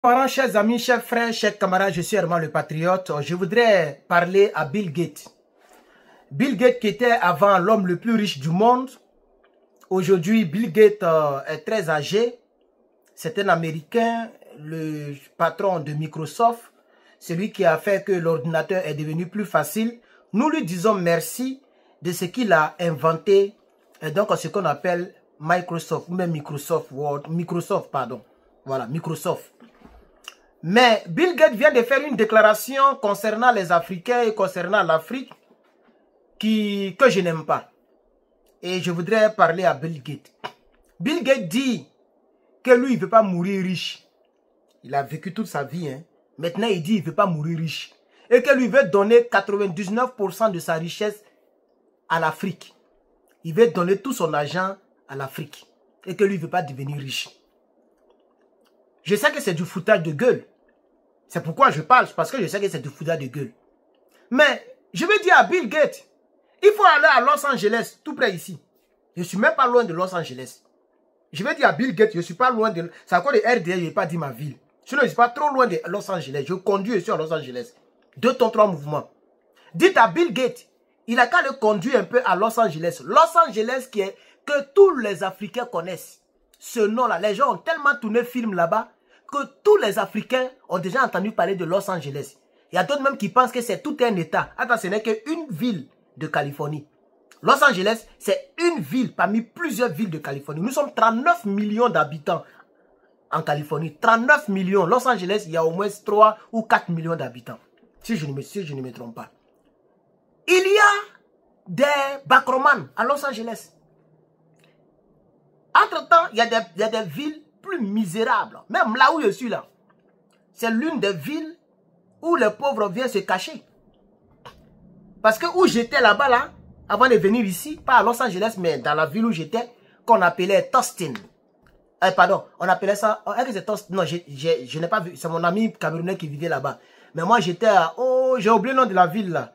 Parents, chers amis, chers frères, chers camarades, je suis Herman le Patriote. Je voudrais parler à Bill Gates. Bill Gates qui était avant l'homme le plus riche du monde. Aujourd'hui, Bill Gates est très âgé. C'est un Américain, le patron de Microsoft. Celui qui a fait que l'ordinateur est devenu plus facile. Nous lui disons merci de ce qu'il a inventé. Et donc, ce qu'on appelle Microsoft, ou même Microsoft Word, Microsoft, pardon. Voilà, Microsoft. Mais Bill Gates vient de faire une déclaration concernant les Africains et concernant l'Afrique que je n'aime pas. Et je voudrais parler à Bill Gates. Bill Gates dit que lui, il ne veut pas mourir riche. Il a vécu toute sa vie. Hein. Maintenant, il dit qu'il ne veut pas mourir riche. Et que lui veut donner 99% de sa richesse à l'Afrique. Il veut donner tout son argent à l'Afrique. Et que lui ne veut pas devenir riche. Je sais que c'est du foutage de gueule. C'est pourquoi je parle, parce que je sais que c'est du foutage de gueule. Mais je veux dire à Bill Gates, il faut aller à Los Angeles, tout près ici. Je ne suis même pas loin de Los Angeles. Je veux dire à Bill Gates, je ne suis pas loin de... C'est encore de RDA, je n'ai pas dit ma ville. Sinon, je ne suis pas trop loin de Los Angeles. Je conduis ici à Los Angeles. 2 tonnes, 3 mouvements. Dites à Bill Gates, il a qu'à le conduire un peu à Los Angeles. Los Angeles qui est que tous les Africains connaissent. Ce nom-là, les gens ont tellement tourné film là-bas que tous les Africains ont déjà entendu parler de Los Angeles. Il y a d'autres même qui pensent que c'est tout un État. Attends, ce n'est qu'une ville de Californie. Los Angeles, c'est une ville parmi plusieurs villes de Californie. Nous sommes 39 millions d'habitants en Californie. 39 millions. Los Angeles, il y a au moins 3 ou 4 millions d'habitants. Si je ne me trompe pas. Il y a des backroman à Los Angeles. Entre-temps, il y a des villes plus misérables. Même là où je suis là. C'est l'une des villes où les pauvres viennent se cacher. Parce que où j'étais là-bas, là, avant de venir ici, pas à Los Angeles, mais dans la ville où j'étais, qu'on appelait Tustin. Pardon, on appelait ça... Non, je n'ai pas vu. C'est mon ami camerounais qui vivait là-bas. Mais moi, j'étais à... Oh, j'ai oublié le nom de la ville, là.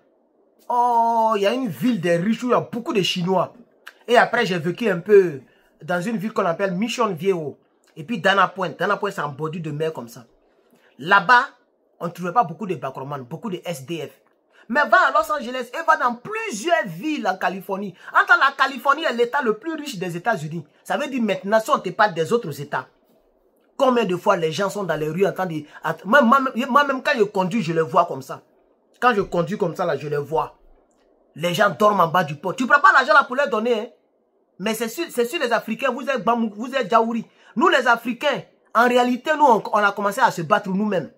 Oh, il y a une ville des riches où il y a beaucoup de Chinois. Et après, j'ai vécu un peu dans une ville qu'on appelle Mission Viejo. Et puis Dana Point. Dana Point, c'est en bordure de mer comme ça. Là-bas, on ne trouvait pas beaucoup de backroman, beaucoup de SDF. Mais va à Los Angeles et va dans plusieurs villes en Californie. Entre la Californie et l'État le plus riche des États-Unis. Ça veut dire maintenant, si on te parle des autres États, combien de fois les gens sont dans les rues en train de... Moi-même, quand je conduis, je les vois comme ça. Quand je conduis comme ça, là, je les vois. Les gens dorment en bas du port. Tu ne prends pas l'argent là pour leur donner. Hein? Mais c'est sur les Africains, vous êtes Djaouri. Nous, les Africains, en réalité, nous, on a commencé à se battre nous-mêmes.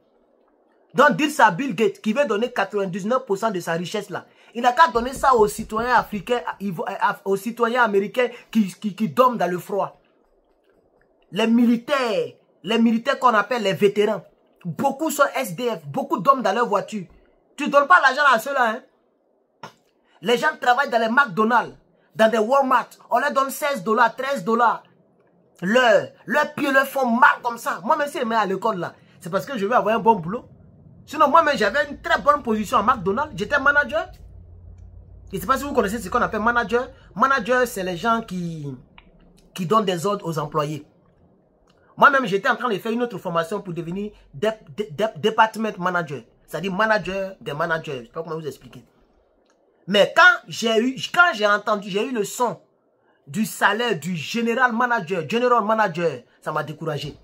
Donc, dites ça à Bill Gates, qui veut donner 99% de sa richesse là. Il n'a qu'à donner ça aux citoyens africains, aux citoyens américains qui dorment dans le froid. Les militaires qu'on appelle les vétérans. Beaucoup sont SDF, beaucoup dorment dans leur voiture. Tu ne donnes pas l'argent à ceux-là. Hein? Les gens travaillent dans les McDonald's, dans des Walmart. On leur donne 16 $, 13 $. Leurs pieds leur font mal comme ça. Moi-même, si je mets à l'école là, c'est parce que je veux avoir un bon boulot. Sinon, moi-même, j'avais une très bonne position à McDonald's. J'étais manager. Je ne sais pas si vous connaissez ce qu'on appelle manager. Manager, c'est les gens qui donnent des ordres aux employés. Moi-même, j'étais en train de faire une autre formation pour devenir department manager. C'est-à-dire manager des managers. Je ne sais pas comment vous expliquer. Mais quand j'ai eu le son du salaire du general manager, ça m'a découragé.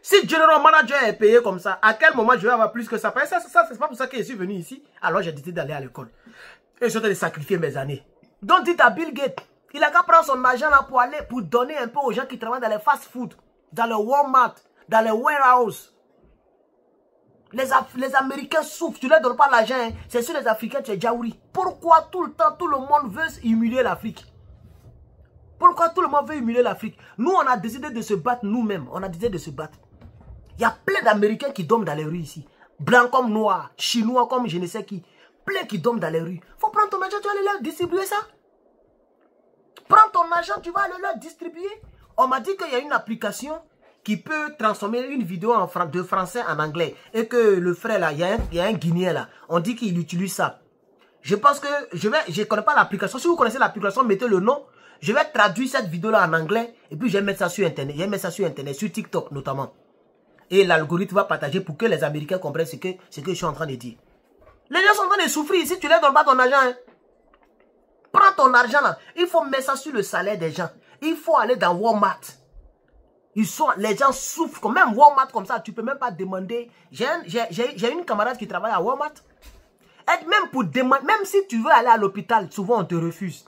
Si general manager est payé comme ça, à quel moment je vais avoir plus que ça? Ça c'est pas pour ça que je suis venu ici. Alors j'ai décidé d'aller à l'école. Et je suis en train de sacrifier mes années. Donc dites à Bill Gates, il a qu'à prendre son argent là pour donner un peu aux gens qui travaillent dans les fast-food, dans le Walmart, dans les warehouses. Les Américains souffrent, tu ne leur donnes pas l'argent, hein. C'est sur les Africains, tu es Djaouri. Pourquoi tout le temps, tout le monde veut humilier l'Afrique? Pourquoi tout le monde veut humilier l'Afrique? Nous, on a décidé de se battre nous-mêmes. On a décidé de se battre. Il y a plein d'Américains qui dorment dans les rues ici. Blancs comme noirs, Chinois comme je ne sais qui. Plein qui dorment dans les rues. Faut prendre ton argent, tu vas aller leur distribuer ça. Prends ton argent, tu vas aller leur distribuer. On m'a dit qu'il y a une application qui peut transformer une vidéo de français en anglais. Et que le frère là, il y a un Guinéen là. On dit qu'il utilise ça. Je pense que je ne connais pas l'application. Si vous connaissez l'application, mettez le nom. Je vais traduire cette vidéo là en anglais. Et puis je vais mettre ça sur Internet. Je vais mettre ça sur Internet, sur TikTok notamment. Et l'algorithme va partager pour que les Américains comprennent ce que je suis en train de dire. Les gens sont en train de souffrir. Si tu ne leur donnes pas ton argent, hein, prends ton argent là. Il faut mettre ça sur le salaire des gens. Il faut aller dans Walmart. Les gens souffrent. Quand même Walmart comme ça, tu ne peux même pas demander. J'ai une camarade qui travaille à Walmart. Et même pour demander, même si tu veux aller à l'hôpital, souvent on te refuse.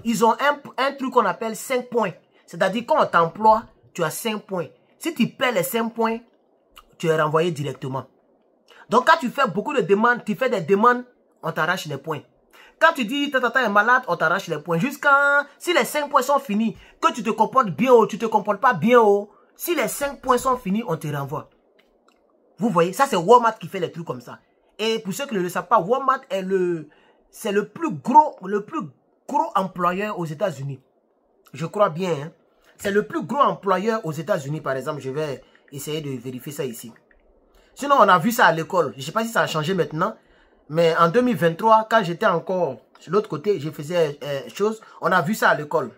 Ils ont un truc qu'on appelle 5 points. C'est-à-dire quand on t'emploie, tu as 5 points. Si tu perds les 5 points, tu es renvoyé directement. Donc quand tu fais beaucoup de demandes, tu fais des demandes, on t'arrache les points. Quand tu dis tata est malade, on t'arrache les points. Jusqu'à si les 5 points sont finis, que tu te comportes bien ou tu te comportes pas bien ou si les 5 points sont finis, on te renvoie. Vous voyez, ça c'est Walmart qui fait les trucs comme ça. Et pour ceux qui ne le savent pas, Walmart est c'est le plus gros employeur aux États-Unis. Je crois bien. Hein? C'est le plus gros employeur aux États-Unis, par exemple. Je vais essayer de vérifier ça ici. Sinon, on a vu ça à l'école. Je ne sais pas si ça a changé maintenant. Mais en 2023, quand j'étais encore sur l'autre côté, je faisais chose. On a vu ça à l'école.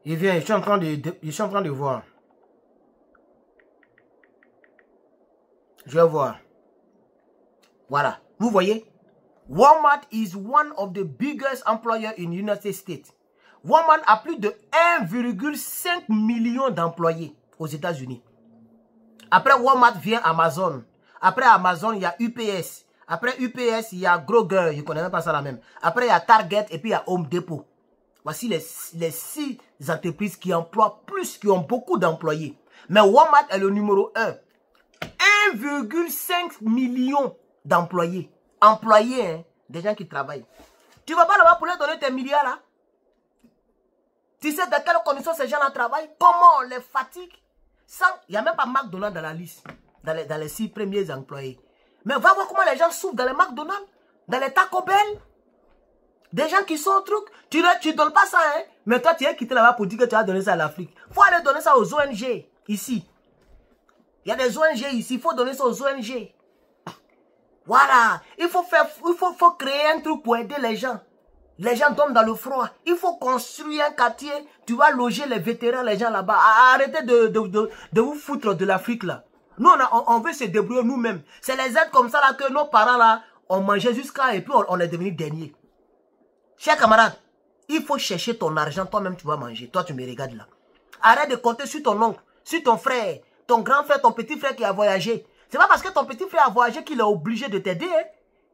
Il vient, je suis en train de voir. Je vais voir. Voilà. Vous voyez? Walmart is one of the biggest employers in the United States. Walmart a plus de 1,5 million d'employés aux États-Unis. Après Walmart vient Amazon. Après Amazon, il y a UPS. Après UPS, il y a Kroger. Je ne connais même pas ça la même. Après, il y a Target et puis il y a Home Depot. Voici les 6 entreprises qui emploient plus, qui ont beaucoup d'employés. Mais Walmart est le numéro 1. 1,5 million d'employés. Employés, hein, des gens qui travaillent. Tu ne vas pas là-bas pour leur donner tes milliards là. Tu sais dans quelles conditions ces gens-là travaillent? Comment on les fatigue? Il n'y a même pas McDonald's dans la liste. Dans les 6 premiers employés. Mais va voir comment les gens souffrent dans les McDonald's. Dans les Taco Bell. Des gens qui sont trucs. Tu ne donnes pas ça, hein. Mais toi, tu es quitté là-bas pour dire que tu vas donner ça à l'Afrique. Il faut aller donner ça aux ONG, ici. Il y a des ONG ici. Il faut donner ça aux ONG. Voilà. Il faut créer un truc pour aider les gens. Les gens tombent dans le froid. Il faut construire un quartier. Tu vas loger les vétérans, les gens là-bas. Arrêtez de vous foutre de l'Afrique, là. Nous, on veut se débrouiller nous-mêmes. C'est les aides comme ça là que nos parents, là, ont mangé jusqu'à... Et puis, on est devenu dernier. Chers camarades, il faut chercher ton argent. Toi-même, tu vas manger. Toi, tu me regardes là. Arrête de compter sur ton oncle, sur ton frère, ton grand frère, ton petit frère qui a voyagé. C'est pas parce que ton petit frère a voyagé qu'il est obligé de t'aider, hein,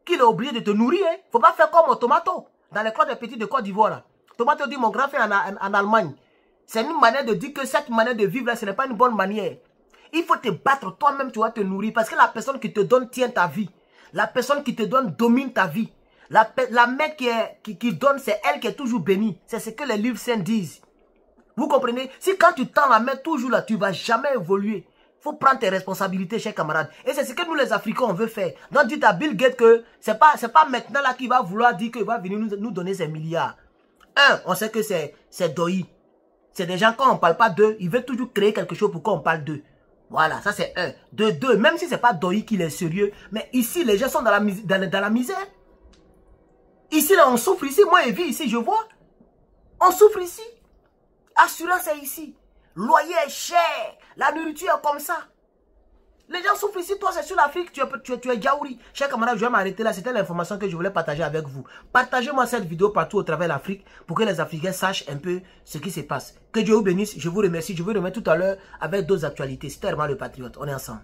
qu'il est obligé de te nourrir. Hein. Faut pas faire comme Tomato, dans les clubs des petits de Côte d'Ivoire. Là. Tomato dit, mon grand frère en Allemagne. C'est une manière de dire que cette manière de vivre là, ce n'est pas une bonne manière. Il faut te battre, toi-même, tu vas te nourrir. Parce que la personne qui te donne tient ta vie. La personne qui te donne domine ta vie. La mère qui donne, c'est elle qui est toujours bénie. C'est ce que les livres saints disent. Vous comprenez? Si quand tu tends la main toujours là, tu ne vas jamais évoluer. Il faut prendre tes responsabilités, chers camarades. Et c'est ce que nous les Africains, on veut faire. Donc dites à Bill Gates que ce n'est pas maintenant là qu'il va vouloir dire qu'il va venir nous donner ces milliards. On sait que c'est Doi. C'est des gens, quand on ne parle pas d'eux, ils veulent toujours créer quelque chose pour qu'on parle d'eux. Voilà, ça c'est 1. De 2, même si ce n'est pas Doi qui est sérieux, mais ici, les gens sont dans la misère. Ici, là, on souffre ici. Moi, je vis ici, je vois. On souffre ici. Assurance est ici. Loyer est cher. La nourriture est comme ça. Les gens souffrent ici. Toi, c'est sur l'Afrique. Tu es Djaouri. Chers camarades, je vais m'arrêter là. C'était l'information que je voulais partager avec vous. Partagez-moi cette vidéo partout au travers de l'Afrique pour que les Africains sachent un peu ce qui se passe. Que Dieu vous bénisse. Je vous remercie. Je vous remercie tout à l'heure avec d'autres actualités. C'était vraiment le Patriote. On est ensemble.